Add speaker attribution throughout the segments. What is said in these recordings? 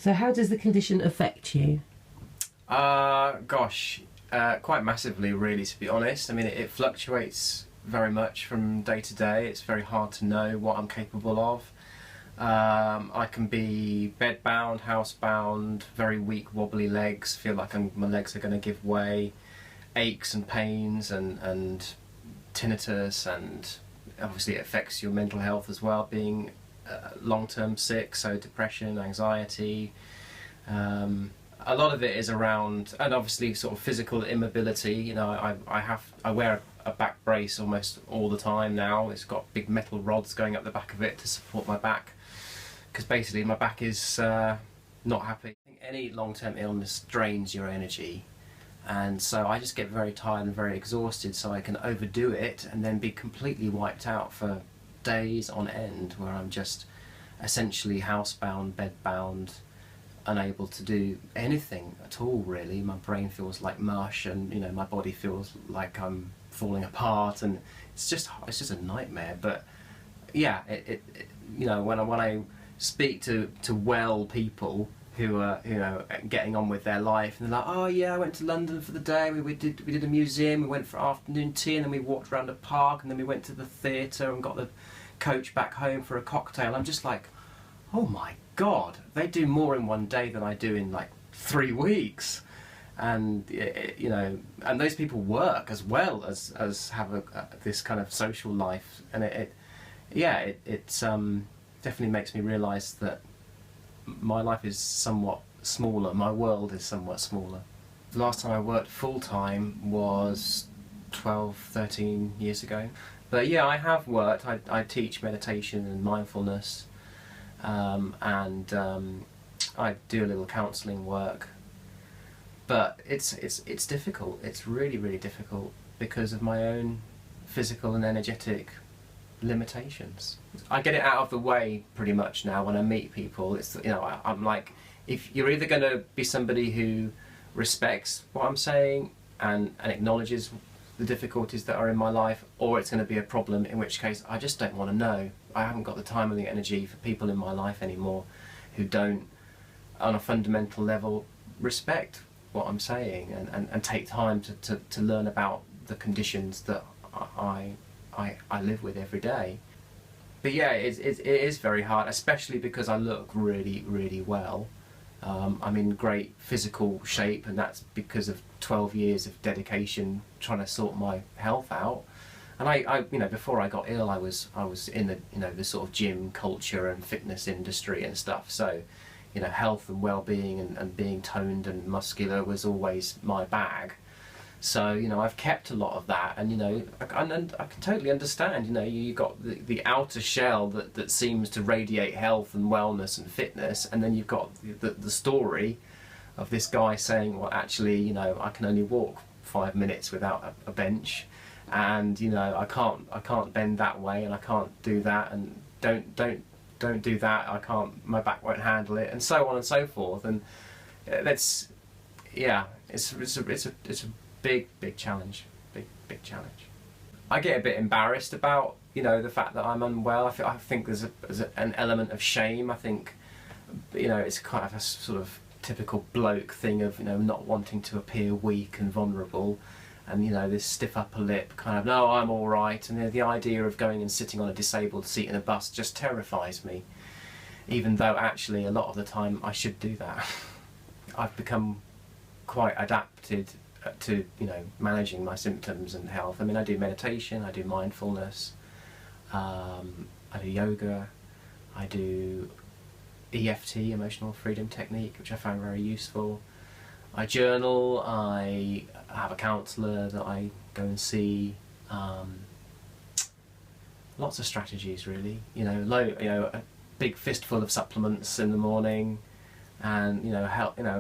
Speaker 1: So how does the condition affect you?
Speaker 2: Gosh, quite massively, really, to be honest. I mean, it fluctuates very much from day to day. It's very hard to know what I'm capable of. I can be bedbound, housebound, very weak, wobbly legs, feel like my legs are going to give way, aches and pains and tinnitus, and obviously it affects your mental health as well, being long-term sick, so depression, anxiety. A lot of it is around, and obviously sort of physical immobility. You know, I wear a back brace almost all the time now. It's got big metal rods going up the back of it to support my back, because basically my back is not happy. I think any long-term illness drains your energy, and so I just get very tired and very exhausted, so I can overdo it and then be completely wiped out for days on end, where I'm just essentially housebound, bedbound, unable to do anything at all, really. My brain feels like mush, and you know, my body feels like I'm falling apart, and it's just a nightmare. But yeah, it you know, when I speak to well people who are, you know, getting on with their life, and they're like, oh yeah, I went to London for the day, we did a museum, we went for afternoon tea, and then we walked around a park, and then we went to the theatre and got the coach back home for a cocktail. I'm just like, oh my God, they do more in one day than I do in like 3 weeks. And you know, and those people work as well as have this kind of social life, and it definitely makes me realise that my life is somewhat smaller, my world is somewhat smaller. The last time I worked full-time was 12, 13 years ago. But yeah, I have worked. I teach meditation and mindfulness, and I do a little counselling work. But it's difficult. It's really, really difficult because of my own physical and energetic limitations. I get it out of the way pretty much now when I meet people. It's, you know, I'm like, if you're either going to be somebody who respects what I'm saying and acknowledges the difficulties that are in my life, or it's going to be a problem, in which case I just don't want to know. I haven't got the time and the energy for people in my life anymore who don't, on a fundamental level, respect what I'm saying and take time to learn about the conditions that I live with every day. But yeah, it is very hard, especially because I look really, really well. I'm in great physical shape, and that's because of 12 years of dedication trying to sort my health out. And I you know, before I got ill, I was in the, you know, the sort of gym culture and fitness industry and stuff. So, you know, health and well-being and being toned and muscular was always my bag. So, you know, I've kept a lot of that, and you know, I can totally understand. You know, you got the outer shell that seems to radiate health and wellness and fitness, and then you've got the story of this guy saying, well, actually, you know, I can only walk 5 minutes without a bench, and you know, I can't bend that way, and I can't do that, and don't do that. I can't. My back won't handle it, and so on and so forth. And that's, yeah, it's a big challenge, big challenge. I get a bit embarrassed about, you know, the fact that I'm unwell. I think there's an element of shame. I think, you know, it's kind of a sort of typical bloke thing of, you know, not wanting to appear weak and vulnerable, and you know, this stiff upper lip kind of, no, I'm all right. And you know, the idea of going and sitting on a disabled seat in a bus just terrifies me, even though actually a lot of the time I should do that. I've become quite adapted to, you know, managing my symptoms and health. I mean, I do meditation, I do mindfulness, I do yoga, I do EFT, emotional freedom technique, which I found very useful. I journal, I have a counsellor that I go and see. Lots of strategies, really. You know, a big fistful of supplements in the morning, and you know,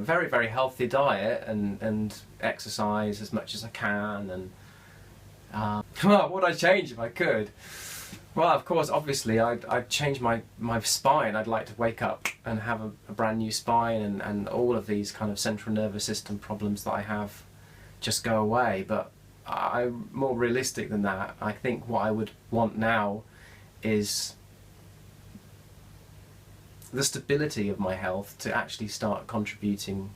Speaker 2: very, very healthy diet, and exercise as much as I can. And what would I change if I could? Well, of course, obviously, I'd change my spine. I'd like to wake up and have a brand new spine, and all of these kind of central nervous system problems that I have just go away. But I'm more realistic than that. I think what I would want now is the stability of my health to actually start contributing,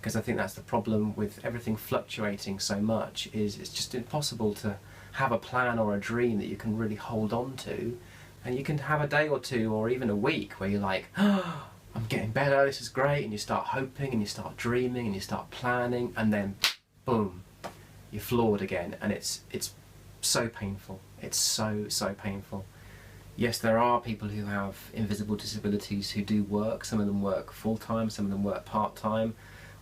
Speaker 2: because I think that's the problem with everything fluctuating so much, is it's just impossible to have a plan or a dream that you can really hold on to. And you can have a day or two or even a week where you're like, oh, I'm getting better, this is great, and you start hoping and you start dreaming and you start planning, and then boom, you're floored again, and it's so painful. It's so painful. Yes, there are people who have invisible disabilities who do work. Some of them work full-time, some of them work part-time,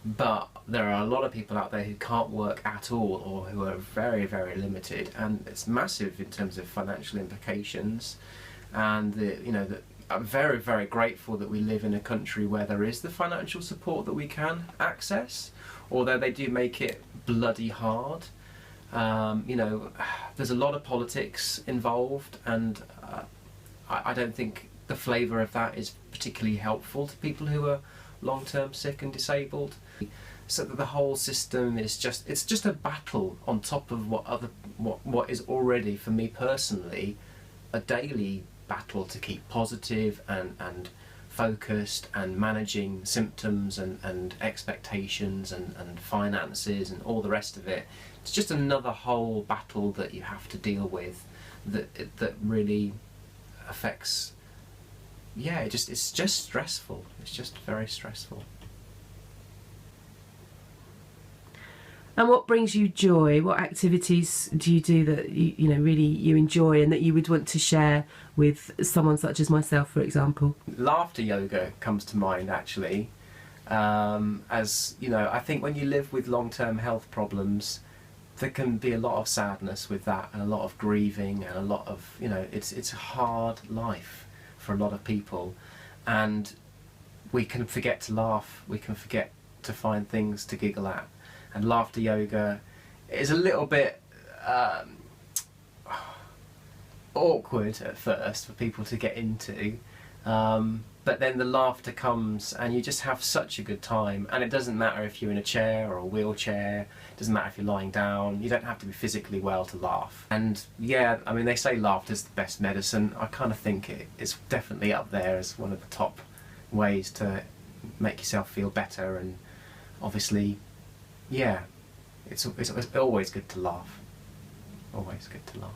Speaker 2: but there are a lot of people out there who can't work at all, or who are very, very limited, and it's massive in terms of financial implications. And I'm very, very grateful that we live in a country where there is the financial support that we can access, although they do make it bloody hard. There's a lot of politics involved, and I don't think the flavour of that is particularly helpful to people who are long-term sick and disabled. So that the whole system is just a battle on top of what is already, for me personally, a daily battle to keep positive and focused, and managing symptoms and expectations and finances and all the rest of it. It's just another whole battle that you have to deal with that really affects, it's just stressful. It's just very stressful.
Speaker 1: And what brings you joy? What activities do you do that you enjoy and that you would want to share with someone such as myself, for example?
Speaker 2: Laughter yoga comes to mind, actually. As you know, I think when you live with long-term health problems, there can be a lot of sadness with that, and a lot of grieving, and a lot of, it's a hard life for a lot of people, and we can forget to laugh, we can forget to find things to giggle at. And laughter yoga is a little bit awkward at first for people to get into, but then the laughter comes and you just have such a good time. And it doesn't matter if you're in a chair or a wheelchair, it doesn't matter if you're lying down, you don't have to be physically well to laugh. And yeah, I mean, they say laughter's the best medicine. I kind of think it's definitely up there as one of the top ways to make yourself feel better. And obviously, yeah, it's always good to laugh. Always good to laugh.